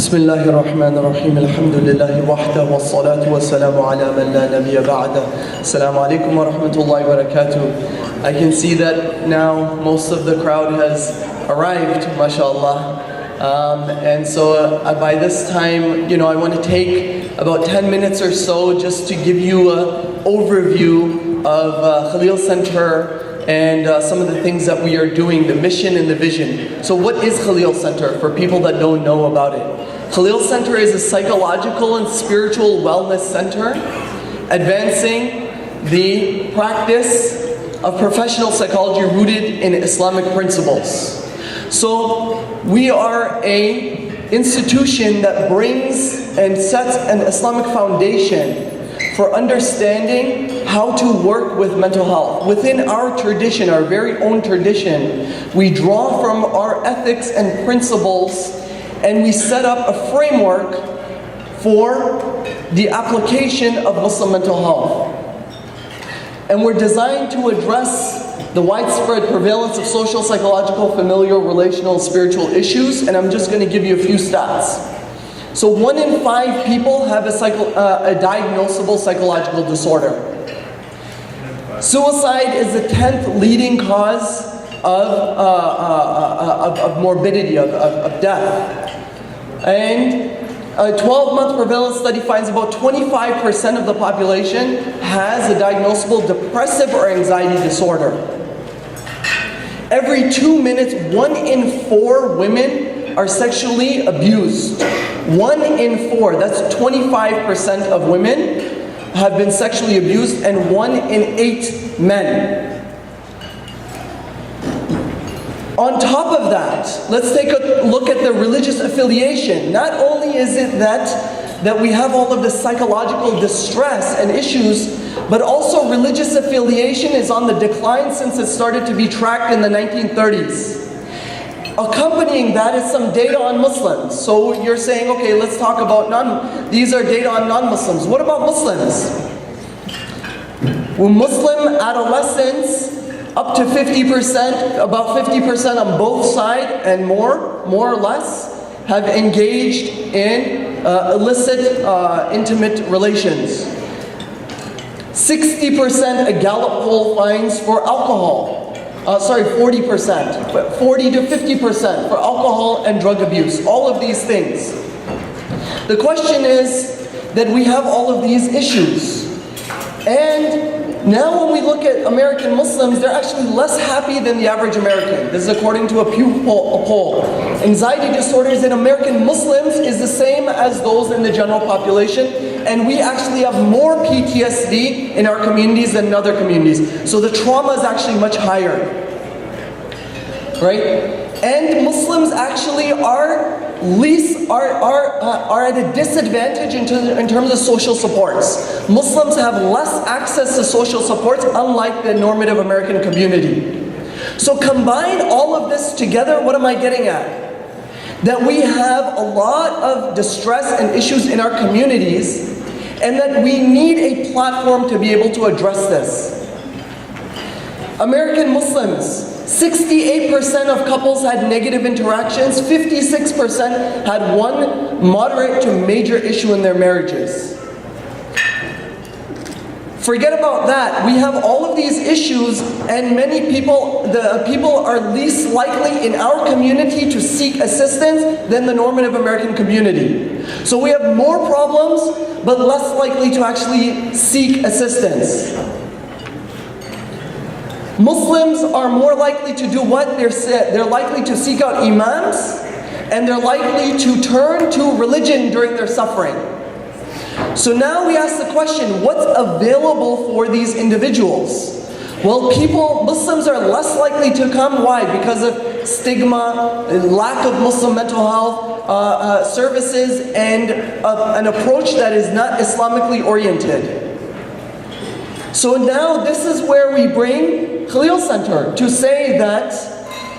بسم الله الرحمن الرحيم الحمد لله وحده والصلاة والسلام على من لا نبي بعده. Assalamu alaikum wa rahmatullahi wa barakatuh. I can see that now most of the crowd has arrived, mashallah. And so by this time, I want to take about 10 minutes or so just to give you an overview of Khalil Center and some of the things that we are doing, the mission and the vision. So what is Khalil Center for people that don't know about it? Khalil Center is a psychological and spiritual wellness center advancing the practice of professional psychology rooted in Islamic principles. So we are an institution that brings and sets an Islamic foundation for understanding how to work with mental health. Within our tradition, our very own tradition, we draw from our ethics and principles and we set up a framework for the application of Muslim mental health. And we're designed to address the widespread prevalence of social, psychological, familial, relational, and spiritual issues, and I'm just going to give you a few stats. So 1 in 5 people have a diagnosable psychological disorder. Suicide is the 10th leading cause of morbidity, of death. And a 12-month prevalence study finds about 25% of the population has a diagnosable depressive or anxiety disorder. Every 2 minutes, 1 in 4 women are sexually abused. 1 in 4, that's 25% of women have been sexually abused, and 1 in 8 men. On top of that, let's take a look at the religious affiliation. Not only is it that we have all of this psychological distress and issues, but also religious affiliation is on the decline since it started to be tracked in the 1930s. Accompanying that is some data on Muslims. So you're saying, okay, let's talk about these are data on non-Muslims. What about Muslims? Well, Muslim adolescents, up to 50%, about 50% on both sides and more or less, have engaged in illicit intimate relations. 60% a Gallup poll finds for alcohol. 40%, but 40 to 50% for alcohol and drug abuse. All of these things. The question is that we have all of these issues. And now when we look at American Muslims, they're actually less happy than the average American. This is according to a Pew poll. Anxiety disorders in American Muslims is the same as those in the general population, and we actually have more PTSD in our communities than in other communities. So the trauma is actually much higher, right? And Muslims actually are at a disadvantage in terms of social supports. Muslims have less access to social supports, unlike the normative American community. So combine all of this together, what am I getting at? That we have a lot of distress and issues in our communities, and that we need a platform to be able to address this. American Muslims, 68% of couples had negative interactions, 56% had one moderate to major issue in their marriages. Forget about that. We have all of these issues, and many people, the people are least likely in our community to seek assistance than the normative American community. So we have more problems, but less likely to actually seek assistance. Muslims are more likely to do what? They're likely to seek out imams, and they're likely to turn to religion during their suffering. So now we ask the question, what's available for these individuals? Well, Muslims are less likely to come. Why? Because of stigma, lack of Muslim mental health services, and an approach that is not Islamically oriented. So now this is where we bring Khalil Center to say that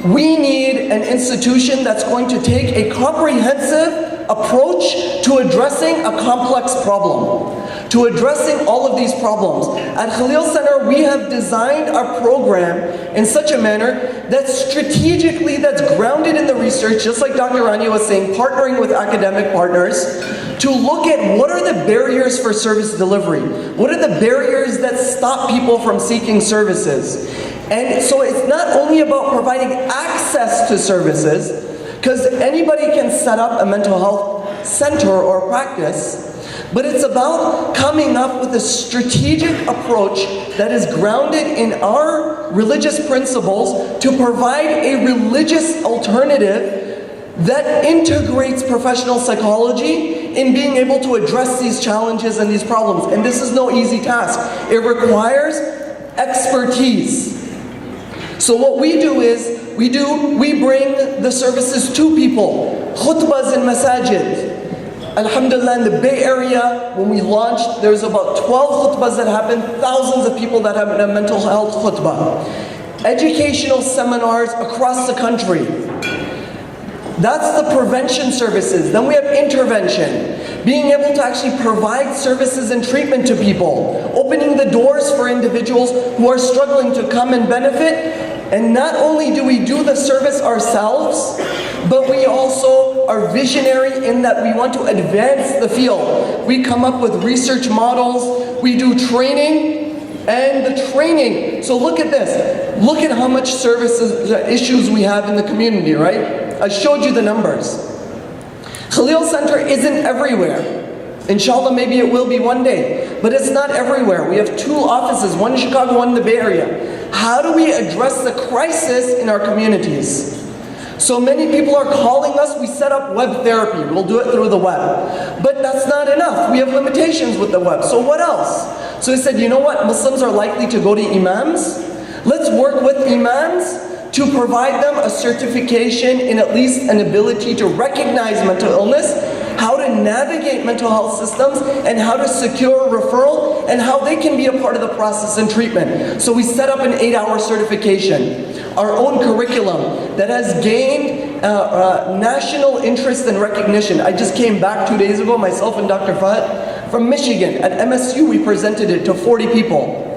We need an institution that's going to take a comprehensive approach to addressing a complex problem, to addressing all of these problems. At Khalil Center, we have designed our program in such a manner that's strategically, that's grounded in the research, just like Dr. Rania was saying, partnering with academic partners to look at what are the barriers for service delivery? What are the barriers that stop people from seeking services? And so it's not only about providing access to services, because anybody can set up a mental health center or practice, but it's about coming up with a strategic approach that is grounded in our religious principles to provide a religious alternative that integrates professional psychology in being able to address these challenges and these problems. And this is no easy task. It requires expertise. So what we do is, we bring the services to people. Khutbahs in masajid. Alhamdulillah, in the Bay Area, when we launched, there's about 12 khutbahs that happened, thousands of people that have a mental health khutbah. Educational seminars across the country. That's the prevention services. Then we have intervention. Being able to actually provide services and treatment to people. Opening the doors for individuals who are struggling to come and benefit. And not only do we do the service ourselves, but we also are visionary in that we want to advance the field. We come up with research models, we do training, and the training. So look at this. Look at how much services issues we have in the community, right? I showed you the numbers. Khalil Center isn't everywhere. Inshallah, maybe it will be one day, but it's not everywhere. We have 2 offices, one in Chicago, one in the Bay Area. How do we address the crisis in our communities? So many people are calling us, we set up web therapy, we'll do it through the web. But that's not enough, we have limitations with the web. So what else? So he said, you know what, Muslims are likely to go to imams. Let's work with imams to provide them a certification in at least an ability to recognize mental illness, how to navigate mental health systems, and how to secure referral, and how they can be a part of the process and treatment. So we set up an 8-hour certification, our own curriculum that has gained national interest and recognition. I just came back 2 days ago, myself and Dr. Fahad, from Michigan. At MSU, we presented it to 40 people.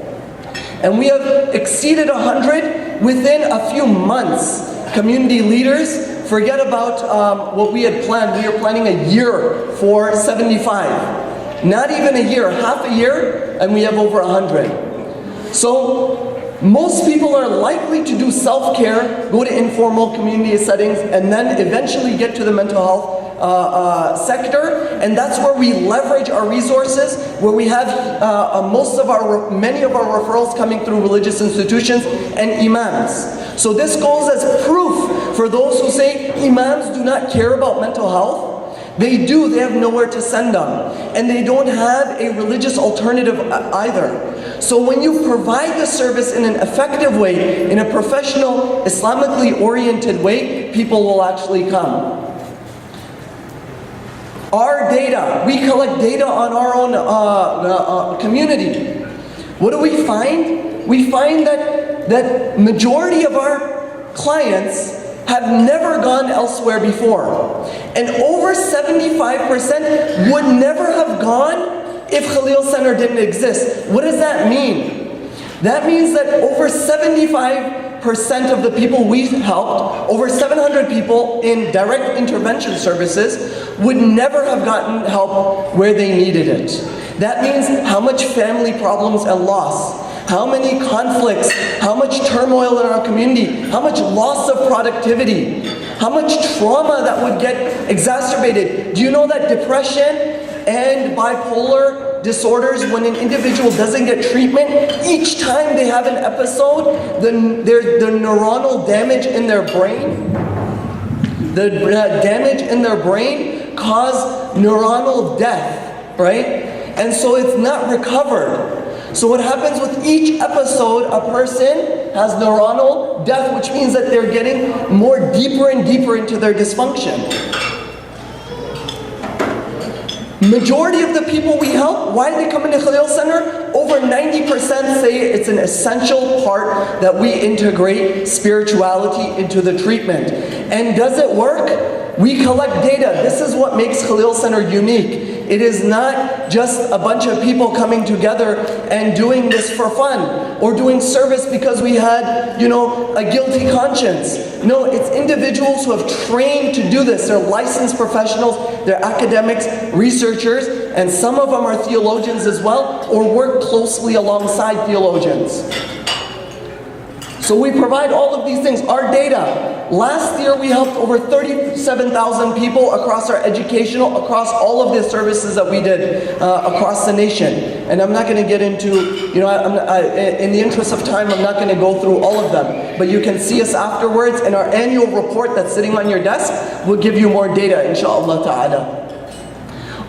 And we have exceeded 100 within a few months. Community leaders, forget about what we had planned. We were planning a year for 75. Not even a year, half a year, and we have over 100. So most people are likely to do self-care, go to informal community settings, and then eventually get to the mental health sector, and that's where we leverage our resources, where we have many of our referrals coming through religious institutions and imams. So this goes as proof for those who say imams do not care about mental health. They do, they have nowhere to send them. And they don't have a religious alternative either. So when you provide the service in an effective way, in a professional, Islamically oriented way, people will actually come. Our data, we collect data on our own community. What do we find? We find that majority of our clients have never gone elsewhere before. And over 75% would never have gone if Khalil Center didn't exist. What does that mean? That means that over 75% of the people we helped, over 700 people in direct intervention services, would never have gotten help where they needed it. That means how much family problems and loss, how many conflicts, how much turmoil in our community, how much loss of productivity, how much trauma that would get exacerbated. Do you know that depression and bipolar disorders, when an individual doesn't get treatment, each time they have an episode, the neuronal damage in their brain, the damage in their brain cause neuronal death, right? And so it's not recovered. So what happens with each episode, a person has neuronal death, which means that they're getting deeper and deeper into their dysfunction. Majority of the people we help, why do they come into Khalil Center? Over 90% say it's an essential part that we integrate spirituality into the treatment. And does it work? We collect data. This is what makes Khalil Center unique. It is not just a bunch of people coming together and doing this for fun or doing service because we had, a guilty conscience. No, it's individuals who have trained to do this. They're licensed professionals, they're academics, researchers, and some of them are theologians as well or work closely alongside theologians. So we provide all of these things. Our data. Last year we helped over 37,000 people across our educational, across all of the services that we did across the nation. And I'm not going to get into, in the interest of time, I'm not going to go through all of them. But you can see us afterwards, and our annual report that's sitting on your desk will give you more data, inshaAllah ta'ala.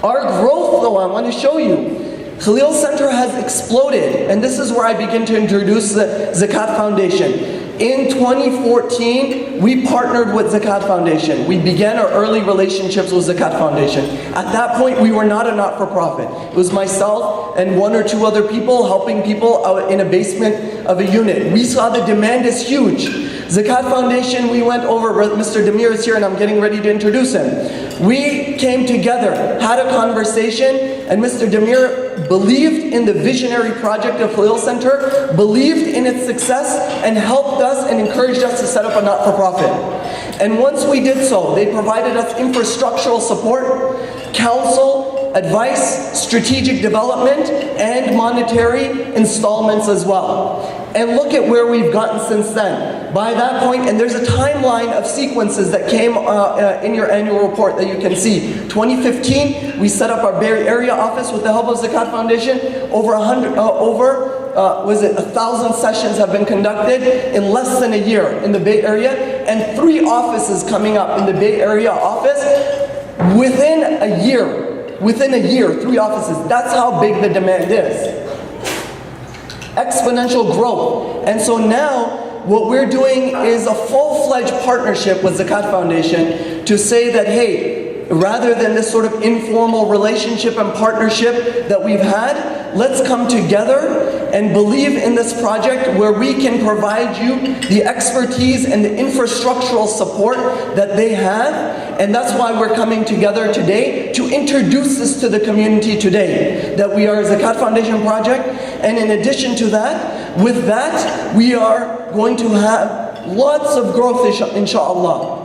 Our growth, though, I want to show you. Khalil Center has exploded, and this is where I begin to introduce the Zakat Foundation. In 2014, we partnered with Zakat Foundation. We began our early relationships with Zakat Foundation. At that point, we were not a not-for-profit. It was myself and one or two other people helping people out in a basement of a unit. We saw the demand is huge. Zakat Foundation, we went over, Mr. Demir is here and I'm getting ready to introduce him. We came together, had a conversation, and Mr. Demir believed in the visionary project of Khalil Center, believed in its success, and helped us and encouraged us to set up a not-for-profit. And once we did so, they provided us infrastructural support, counsel, advice, strategic development, and monetary installments as well. And look at where we've gotten since then. By that point, and there's a timeline of sequences that came in your annual report that you can see. 2015, we set up our Bay Area office with the help of Zakat Foundation. Over 1,000 sessions have been conducted in less than a year in the Bay Area, and 3 offices coming up in the Bay Area office within a year. Within a year, 3 offices. That's how big the demand is. Exponential growth. And so now, what we're doing is a full-fledged partnership with Zakat Foundation to say that, hey, rather than this sort of informal relationship and partnership that we've had, let's come together and believe in this project where we can provide you the expertise and the infrastructural support that they have. And that's why we're coming together today to introduce this to the community today, that we are a Zakat Foundation project. And in addition to that, with that, we are going to have lots of growth, inshaAllah.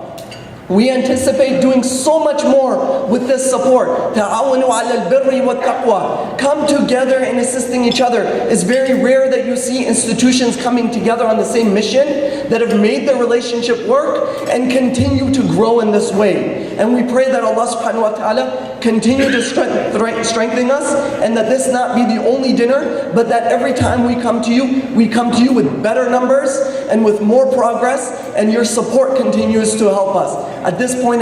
We anticipate doing so much more with this support. Ta'awanu 'ala al-birri wa taqwa. Come together and assisting each other. It's very rare that you see institutions coming together on the same mission that have made the relationship work and continue to grow in this way. And we pray that Allah subhanahu wa ta'ala continue to strengthen us, and that this not be the only dinner, but that every time we come to you with better numbers and with more progress, and your support continues to help us. At this point,